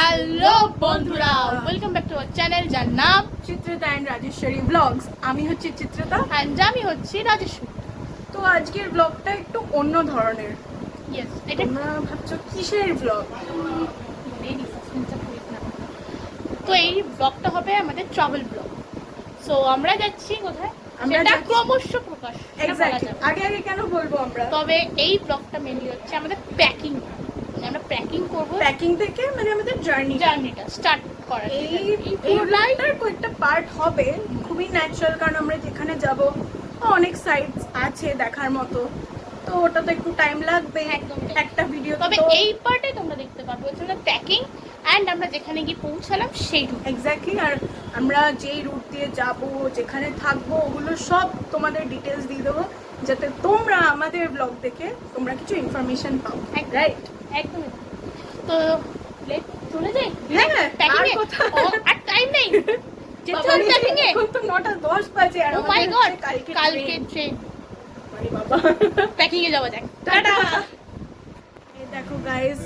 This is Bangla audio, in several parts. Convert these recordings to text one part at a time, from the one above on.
হ্যালো বন্ধুরা, welcome back to our channel যার নাম চিত্রিতা এন্ড রাজেশ্বরী ব্লগস। আমি হচ্ছি চিত্রিতা এন্ড আমি হচ্ছি রাজেশ্বরী। তো আজকের ব্লগটা একটু অন্য ধরনের। ইয়েস, এটা তোমরা ভাবছো কিসের ব্লগ? তো এই ব্লগটা হবে আমাদের ট্রাভেল ব্লগ। সো আমরা যাচ্ছি কোথায়, আমরা সেটা যাচ্ছি- ক্রমশ প্রকাশ, এটা বলা এক্স্যাক্টলি। যাবে। আগে আগে কেন বলবো আমরা? তবে এই ব্লগটা মেনলি হচ্ছে আমাদের প্যাকিং, আমরা প্যাকিং করব, প্যাকিং থেকে মানে আমাদের জার্নিটা স্টার্ট করা। এই ব্লগটার কয়েকটা পার্ট হবে, খুবই ন্যাচারাল, কারণ আমরা যেখানে যাব অনেক সাইটস আছে দেখার মতো, তো ওটা তো একটু টাইম লাগবে। একদম। একটা ভিডিও তবে এই পার্টে তোমরা দেখতে পারবে হচ্ছে প্যাকিং এন্ড আমরা যেখানে গিয়ে পৌঁছালাম সেই রুট। এক্স্যাক্টলি। আর আমরা যেই রুট দিয়ে যাব, যেখানে থাকবো, ওগুলো সব তোমাদের ডিটেলস দিয়ে দেবো, যাতে তোমরা আমাদের ব্লগ দেখে তোমরা কিছু ইনফরমেশন পাও। রাইট? একদমই। তো চলে যাই। হ্যাঁ, প্যাকিং আর এ কোথায়? আর টাইম নেই, যেতে বাবা হবে রে, প্যাকিং এ। এখন তো 9:10 বাজে আর ও মাই আমাদের গড, হচ্ছে কালকে ট্রেন। ট্রেন। আরে বাবা, প্যাকিং এ যাওয়া যাক। টাটা। এই দেখো গাইস,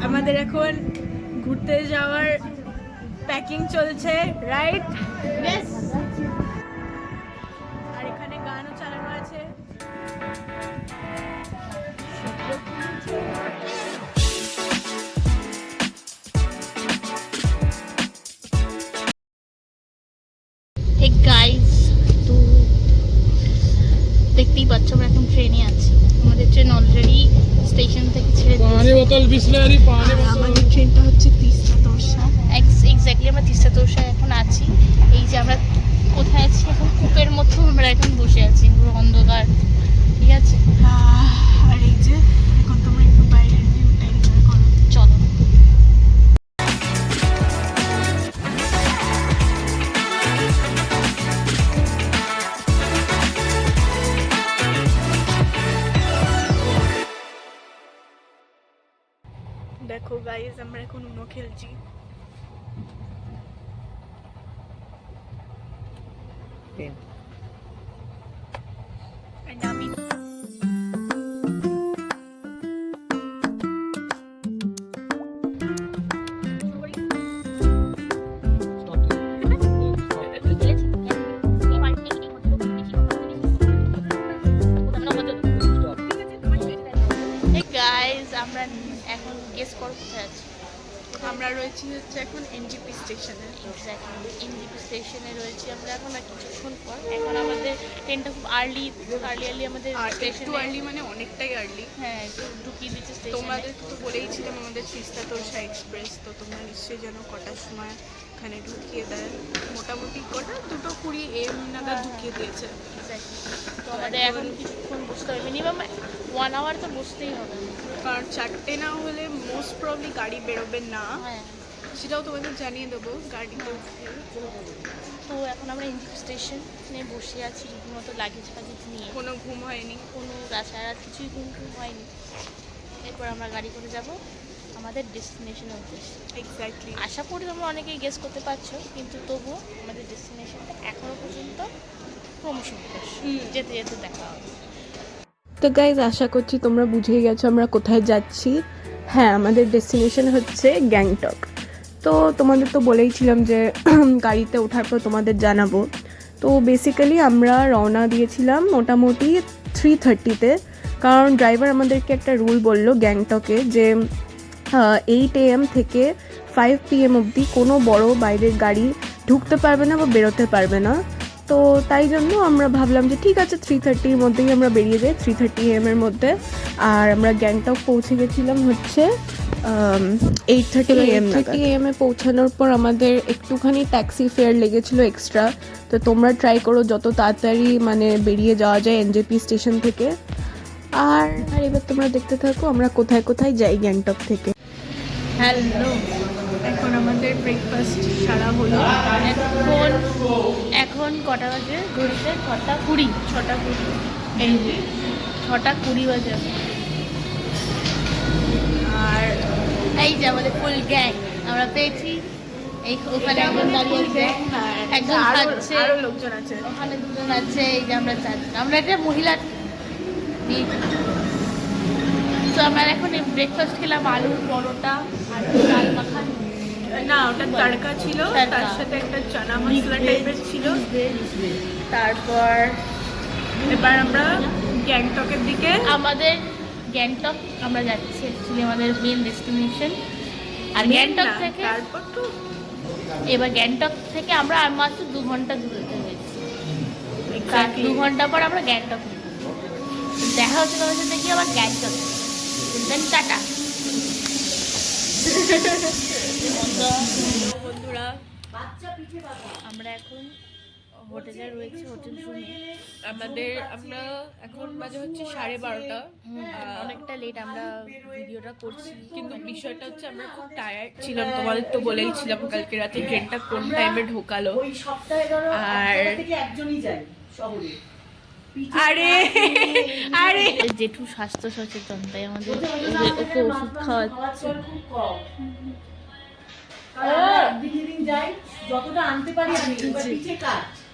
আমাদের এখন ঘুরতে যাওয়ার প্যাকিং চলছে, রাইট? বেশ। আর এখানে গানও চালানো আছে। হে গাইস, তো দেখতেই পাচ্ছ আমরা এখন ট্রেনে আছি। আমাদের ট্রেন অলরেডি স্টেশন থেকে ছেড়ে पानी बोतल बिस्लरी पानी बोतल আমাদের ট্রেনটা হচ্ছে তিস্তা তোরসা। এক্স্যাক্টলি আমরা তিস্তা তোরসায় এখন আছি। এই যে আমরা কোথায় আছি এখন, কূপের মতো আমরা এখন বসে আছি, পুরো অন্ধকার। ঠিক আছে, আর এই যে এখন তোমরা একটু বাইরের ভিউটা এনজয় করো। চলো। দেখো গাইস, আমরা এখন উনো খেলছি। And আমি আমরা এখন গেস করো কোথায় আছি। আমরা রয়েছি হচ্ছে এখন এনজিপি স্টেশনে। এক্স্যাক্টলি এনজিপি স্টেশনে রয়েছি আমরা এখন, আর কিছুক্ষণ পর। এখন আমাদের ট্রেনটা খুব আর্লি আমাদের আর একটু স্টেশনে। আর্লি মানে অনেকটাই আর্লি। হ্যাঁ, একটু ঢুকিয়ে দিচ্ছে স্টেশনে। তোমাদের তো বলেইছিলাম আমাদের তিস্তা তোরসা এক্সপ্রেস, তো তোমরা নিশ্চয়ই জানো কটার সময় এখানে ঢুকিয়ে দেয়। মোটামুটি কটা 2:20 AM নাগাদ ঢুকিয়ে দিয়েছে। Exactly. তো আমাদের এখন কিছুক্ষণ বসতে হবে, মিনিমাম 1 আওয়ার তো বসতেই হবে। কারণ 4টে না হলে মোস্ট প্রবলি গাড়ি বেরোবে না, হ্যাঁ, সেটাও তোমাদের জানিয়ে দেবো গাড়িতে উঠে। তো এখন আমরা এনজিপি স্টেশনে বসে আছি রীতিমতো লাগেজ ফাগেজ নিয়ে। কোনো ঘুম হয়নি। কোনো তাছাড়া কিছুই কিন্তু হয়নি। এরপর আমরা গাড়ি করে যাব আমাদের ডেস্টিনেশনের উদ্দেশ্যে। এক্স্যাক্টলি। আশা করি তোমরা অনেকেই গেস করতে পারছো, কিন্তু তবুও আমাদের ডেস্টিনেশনটা এখনও পর্যন্ত প্রমোশন যেতে যেতে দেখা হবে। তো গাইজ, আশা করছি তোমরা বুঝেই গেছো আমরা কোথায় যাচ্ছি। হ্যাঁ, আমাদের ডেস্টিনেশন হচ্ছে গ্যাংটক। তো তোমাদের তো বলেইছিলাম যে গাড়িতে ওঠার পর তোমাদের জানাবো। তো বেসিক্যালি আমরা রওনা দিয়েছিলাম মোটামুটি 3:30-তে, কারণ ড্রাইভার আমাদেরকে একটা রুল বললো গ্যাংটকে যে 8 AM থেকে 5 PM অবধি কোনো বড় বাইরের গাড়ি ঢুকতে পারবে না বা বেরোতে পারবে না। তো তাই জন্য আমরা ভাবলাম যে ঠিক আছে 3:30-র মধ্যেই আমরা বেরিয়ে যাই, 3:30 AM এর মধ্যে। আর আমরা গ্যাংটক পৌঁছে গেছিলাম হচ্ছে 8:30 AM। 8:30 AM এ পৌঁছানোর পর আমাদের একটুখানি ট্যাক্সি ফেয়ার লেগেছিলো এক্সট্রা। তো তোমরা ট্রাই করো যত তাড়াতাড়ি মানে বেরিয়ে যাওয়া যায় এনজেপি স্টেশন থেকে। আর এবার তোমরা দেখতে থাকো আমরা কোথায় কোথায় যাই গ্যাংটক থেকে। হ্যালো, এখন আমাদের ব্রেকফাস্ট সারা হলো। এখন কটা বাজে ঘড়িতে? 6:20। 6:20। এই যে 6:20 বাজে। আর এই যে আমাদের ফুল গ্যাং আমরা পেয়েছি। এই ওখানে একজন দাঁড়িয়ে আছে, একজন খাচ্ছে, আরো লোকজন আছে। ওখানে দুজন আছে, এই যে আমরা চারজন। আমরা একটা মহিলা তো আমরা এখন ব্রেকফাস্ট খেলাম, আলুর পরোটা আর ডাল মাখা। না ওটা তড়কা ছিল, তড়কা। তার সাথে একটা চানা মশলা টাইপের ছিল। তারপর এবার আমরা গ্যাংটকের দিকে। আমাদের গ্যাংটক আমরা যাচ্ছি, অ্যাকচুয়ালি আমাদের মেন ডেস্টিনেশন। আর গ্যাংটক না, থেকে তারপর তো এবার গ্যাংটক থেকে আমরা আর মাত্র 2 ঘন্টা দূরত্বে হয়েছি। তার Exactly. 2 ঘন্টা পর আমরা গ্যাংটক দেখা হচ্ছে তোমার সাথে কি আবার গ্যাংটক। দেন টাটা। বন্ধুরা আমরা এখন হোটেলে রয়েছি, হোটেল রুমে। আমরা এখন বাজে হচ্ছে 12:30। অনেকটা লেট আমরা ভিডিওটা করছি, কিন্তু বিষয়টা হচ্ছে আমরা খুব টায়ার্ড ছিলাম, তোমাদের তো বলেইছিলাম কালকে রাতে ট্রেনটা কোন টাইমে ঢোকালো। আর আরে আরে জেঠু স্বাস্থ্য সচেতন, তাই আমাদের ওকে ওষুধ খাওয়াচ্ছে।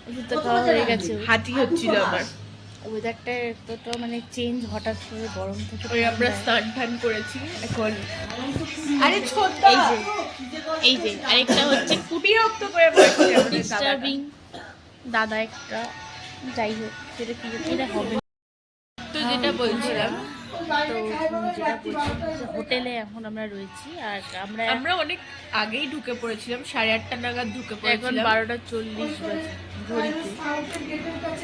ওষুধটা খাওয়া হয়ে গেছে। হাঁটি হচ্ছিল আমার। ওয়েদারটা এতটা মানে চেঞ্জ হঠাৎ করে গরম থেকে ওই আমরা স্নান টান করেছি এখন। আরে ছোট এই যে আরেকটা হচ্ছে বিরক্ত করে বলছে আমাদের দাদাটা। ডিস্টার্বিং দাদা একটা, যাই হোক সেটা কি এটা হবে না। তো যেটা বলছিলাম, তো যেটা বলছিলাম যে হোটেলে এখন আমরা রয়েছি। আর আমরা অনেক আগেই ঢুকে পড়েছিলাম, 8:30 নাগাদ ঢুকে এখন পড়েছিলাম। 12:40 বাজে ঘড়িতে।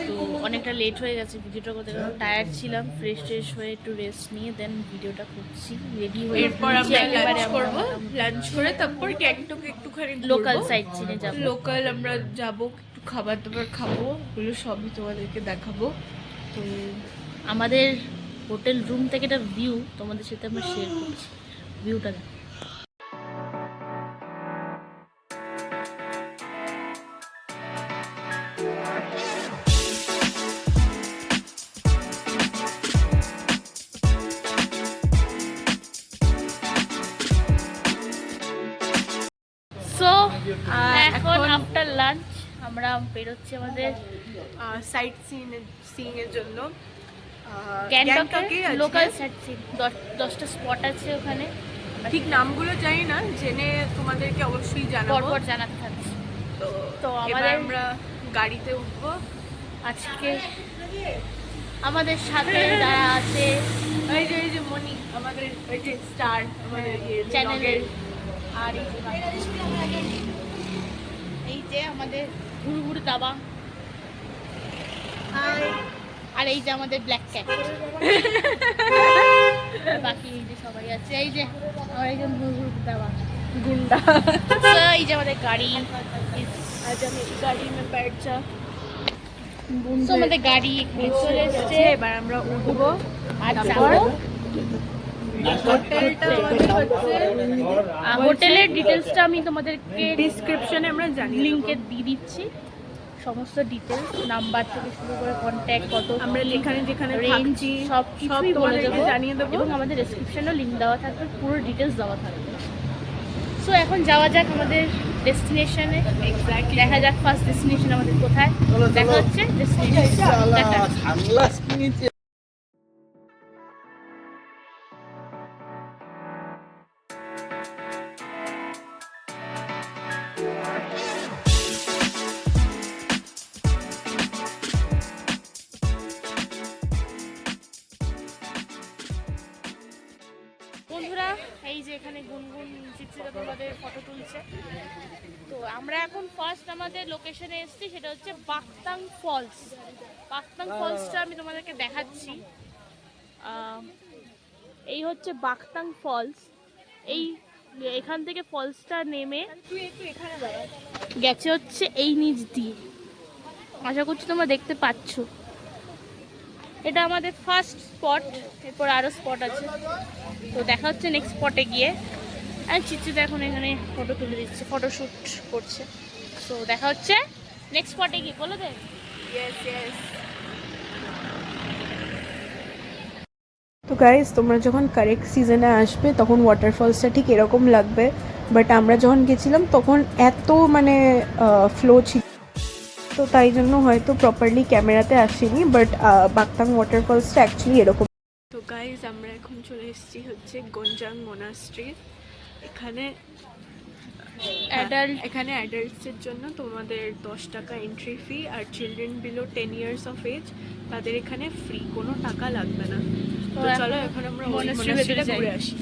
তো অনেকটা লেট হয়ে গেছে ভিডিওটা করতে, কারণ টায়ার্ড ছিলাম। ফ্রেশ হয়ে একটু রেস্ট নিয়ে দেন ভিডিওটা করছি, রেডি হয়ে। এরপর আমরা লাঞ্চ করব, লাঞ্চ করে তারপর গ্যাংটকে একটুখানি লোকাল সাইট সিনে যাবো। লোকাল আমরা যাব, একটু খাবার দাবার খাবো, ওগুলো সবই তোমাদেরকে দেখাবো। তো আমাদের হোটেল রুম থেকে একটা ভিউ তোমাদের সাথে আমরা শেয়ার করছি, ভিউটা দেখো। সো এখন আফটার লাঞ্চ আমরা বেরোচ্ছি আমাদের সাইট সিইং এর জন্য। গ্যাংটকে আছে। লোকাল সাইট সিন 10টা স্পট আছে ওখানে, ঠিক নামগুলো জানি না, জেনে তোমাদেরকে অবশ্যই জানাবো। পরপর জানাতে থাকছি। তো তো এবার আমাদের আমরা গাড়িতে উঠবো। আজকে আমাদের সাথে যারা আছে এই যে মনি, আমাদের ওই যে স্টার আমাদের চ্যানেলের, আর এই যে আমাদের ঘুরঘুর দাবা, আর এই যে আমাদের ব্ল্যাক ক্যাট, বাকি এই যে সবাই আছে। এই যে আমার একজন ঘুরঘুর দাবা গুন্ডা। So, এই যে আমাদের গাড়ি, আজ আমি গাড়ি মে बैठ जा। So, আমাদের গাড়ি এখানে চলে এসেছে। এবার আমরা উঠবো আর তারপর যাবো হোটেলটা হচ্ছে হোটেলের ডিটেলসটা আমি তোমাদেরকে ডিসক্রিপশনে আমরা জানি লিংকে দিয়ে দিচ্ছি, সমস্ত ডিটেলস, নাম্বার থেকে শুরু করে কন্ট্যাক্ট, কত আমরা যেখানে যেখানে রেঞ্জ, থাকছি সব কিছুই বলে তোমাদেরকে দেবো, জানিয়ে দেবো। এবং আমাদের ডেসক্রিপশনেও লিংক দেওয়া থাকবে, পুরো ডিটেলস দেওয়া থাকবে। সো এখন যাওয়া যাক আমাদের ডেস্টিনেশনে। এক্স্যাক্টলি দেখা যাক ফার্স্ট ডেস্টিনেশন আমাদের কোথায়। দেখা হচ্ছে ডেস্টিনেশন। বন্ধুরা এই যে এখানে গুনগুন চিত্রিকা তোমাদের ফটো তুলছে। তো আমরা এখন ফার্স্ট আমাদের লোকেশনে এসেছি, সেটা হচ্ছে বাকতাং ফলস। বাকতাং ফলসটা আমি তোমাদেরকে দেখাচ্ছি। এই হচ্ছে বাকতাং ফলস। এই এখান থেকে ফলসটা নেমে গেছে হচ্ছে এই নিচ দিয়ে, আশা করছি তোমরা দেখতে পাচ্ছ। এটা আমাদের ফার্স্ট স্পট, এরপর আরও স্পট আছে। তো দেখা হচ্ছে নেক্সট স্পটে গিয়ে। আর চিত্রিত এখন এখানে ফটো তুলে দিচ্ছে, ফটোশ্যুট করছে। সো দেখা হচ্ছে নেক্সট স্পটে গিয়ে, বলো দে। তো গাইস, তোমরা যখন কারেক্ট সিজনে আসবে তখন ওয়াটারফলসটা ঠিক এরকম লাগবে, বাট আমরা যখন গেছিলাম তখন এত মানে ফ্লো ছিল, তো তাই জন্য হয়তো প্রপারলি ক্যামেরাতে আসেনি, বাট বাকতাং ওয়াটারফলসটা অ্যাকচুয়ালি এরকম। তো গাইস, আমরা এখন চলে এসেছি হচ্ছে গঞ্জাং মনাস্ট্রি। এখানে অ্যাডাল্ট এখানে অ্যাডাল্টসের জন্য তোমাদের 10 টাকা এন্ট্রি ফি, আর children below 10 years of age তাদের এখানে ফ্রি, কোনো টাকা লাগবে না। তো চলো এখন আমরা মনাস্ট্রিটা ঘুরে আসি।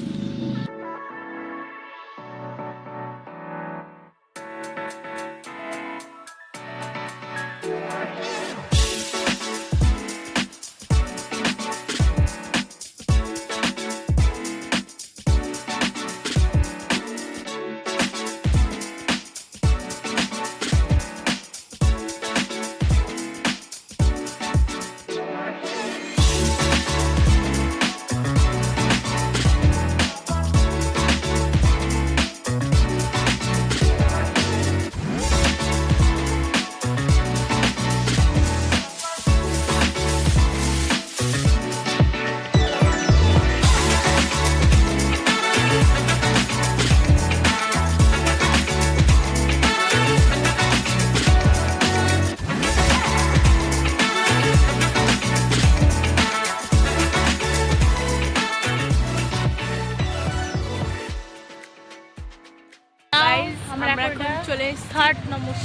আমরা এখন চলে এসেছি থার্ড নম্বর,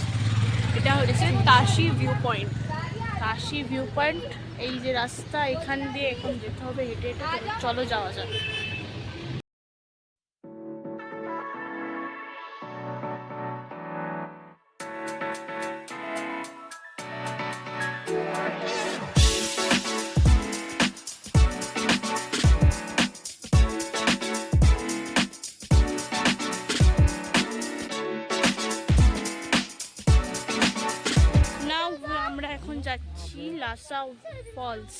এটা হচ্ছে তাশি ভিউ পয়েন্ট। কাশি ভিউ পয়েন্ট। এই যে রাস্তা, এখান দিয়ে এখন যেতে হবে হেঁটে হেঁটে। চলো যাওয়া যাক। নাও আমরা এখন যাচ্ছি Lhasa falls.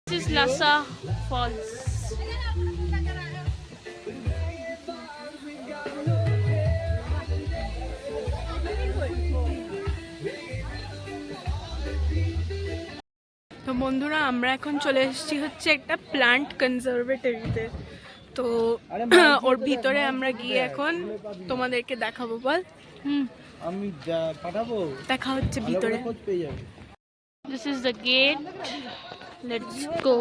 This is Lhasa Falls. তো বন্ধুরা আমরা এখন চলে এসেছি হচ্ছে একটা প্লান্ট কনজারভেটরিতে। তো ওর ভিতরে আমরা গিয়ে এখন তোমাদেরকে দেখাবো। বল। আমি পাঠাবো, দেখা হচ্ছে ভিতরে। খোঁজ পেয়ে যাবে। This is the gate. Let's go.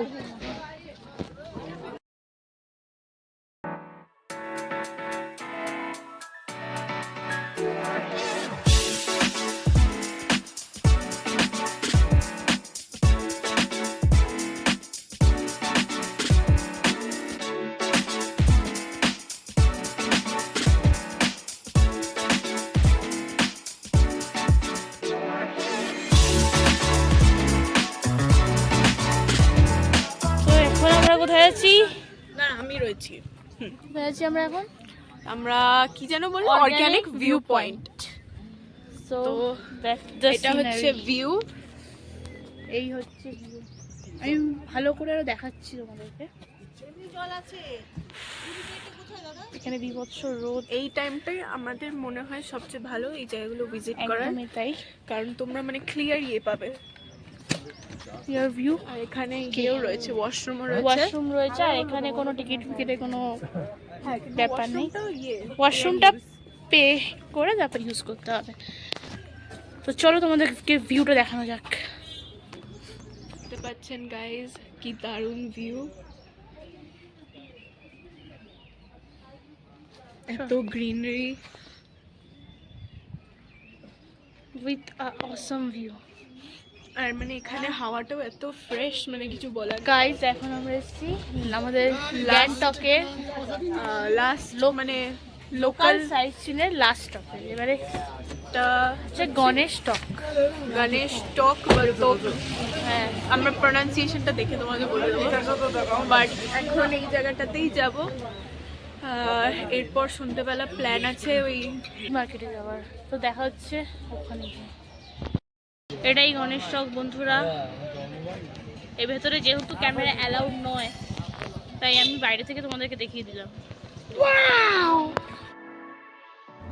তো এখন আমরা কোথায় আছি? না আমি রয়েছি। কোথায় আছি আমরা এখন? আমরা কি যেন বলবো, অর্গানিক ভিউ পয়েন্ট। So তো that's the এটা হচ্ছে scenery. ভিউ। এই হচ্ছে view। আমি ভালো করে আরো দেখাচ্ছি তোমাদেরকে। এখানে বিভৎস রোদ। এই টাইমটাই আমাদের মনে হয় সবচেয়ে ভালো এই জায়গাগুলো ভিজিট করার, একদমই তাই। কারণ তোমরা মানে ক্লিয়ার ইয়ে পাবে। Your view। আর এখানে ইয়েও রয়েছে, ওয়াশরুমও রয়েছে। ওয়াশরুম রয়েছে, আর এখানে কোনো টিকিট ফিকিটের কোনো ব্যাপার নেই। ওয়াশরুমটাও ইয়ে ওয়াশরুমটা পে করে তারপর ইউজ করতে হবে। তো চলো তোমাদেরকে ভিউটা দেখানো যাক। দেখতে পাচ্ছেন গাইজ, কি দারুণ ভিউ। এত গ্রিনারি উইথ অসম ভিউ। আর মানে এখানে হাওয়াটাও এত ফ্রেশ, মানে কিছু বলার। গাইজ এখন আমরা এসেছি আমাদের গ্যাংটকে লাস্ট মানে লোকাল লোকাল সাইট ছিল লাস্ট স্টপে। এবারে একটা হচ্ছে গণেশ টক। গণেশ টক বা টক, হ্যাঁ, আমরা প্রোনাউন্সিয়েশনটা দেখে তোমাকে বলে দেবো। বাট এখন এই জায়গাটাতেই যাব। এরপর সন্ধ্যেবেলা প্ল্যান আছে ওই মার্কেটে যাওয়ার। তো দেখা হচ্ছে ওখানে গিয়ে। এটাই গণেশ টক বন্ধুরা। এর ভেতরে যেহেতু ক্যামেরা অ্যালাউড নয়, তাই আমি বাইরে থেকে তোমাদেরকে দেখিয়ে দিলাম।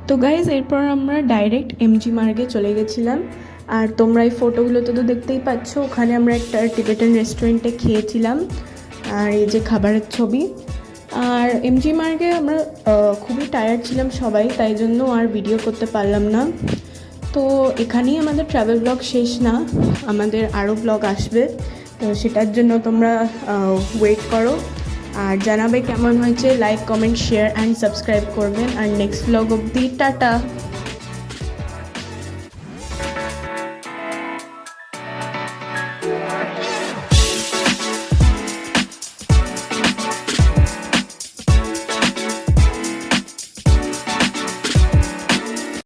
তো গাইজ এরপর আমরা ডাইরেক্ট এমজি মার্গে চলে গেছিলাম। আর তোমরা এই ফটোগুলোতে তো দেখতেই পাচ্ছ, ওখানে আমরা একটা টিবেটান রেস্টুরেন্টে খেয়েছিলাম। আর এই যে খাবারের ছবি। আর এমজি মার্গে আমরা খুবই টায়ার্ড ছিলাম সবাই, তাই জন্য আর ভিডিও করতে পারলাম না। তো এখানেই আমাদের ট্রাভেল ব্লগ শেষ না, আমাদের আরও ব্লগ আসবে। তো সেটার জন্য তোমরা ওয়েট করো আর জানাবে কেমন হয়েছে। Like comment share and subscribe করবেন আর নেক্সট ব্লগ অবধি টাটা।